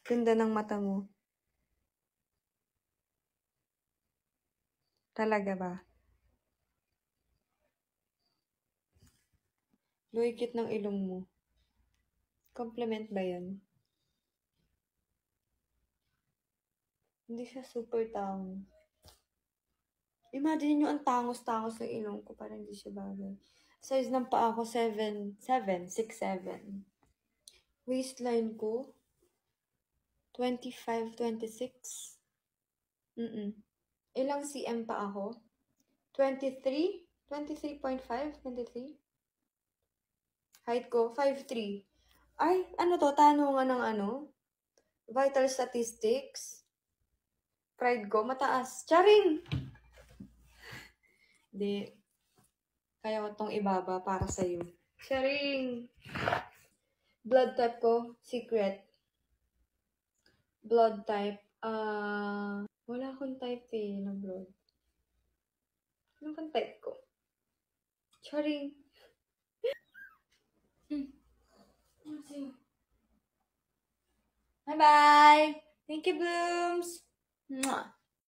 Ganda ng mata mo. Talaga ba? Luikit ng ilong mo. Compliment ba yan? Hindi siya super tangos. Imagine nyo ang tangos-tangos ng ilong ko. Parang hindi siya bagay. Size ng paa ko, 7, 6, 7. Waistline ko, 25, 26. Ilang cm pa ako? 23? 23.5? 23? Height ko, 5'3". Ay, ano to? Tanungan ng ano? Vital statistics. Pride ko, mataas. Charing! Hindi. Kaya ko tong ibaba para sa'yo. Charing! Blood type ko, secret. Blood type, wala akong type eh, na blood. Ano bang type ko? Charing! Bye-bye! Thank you, Blooms! Mwah!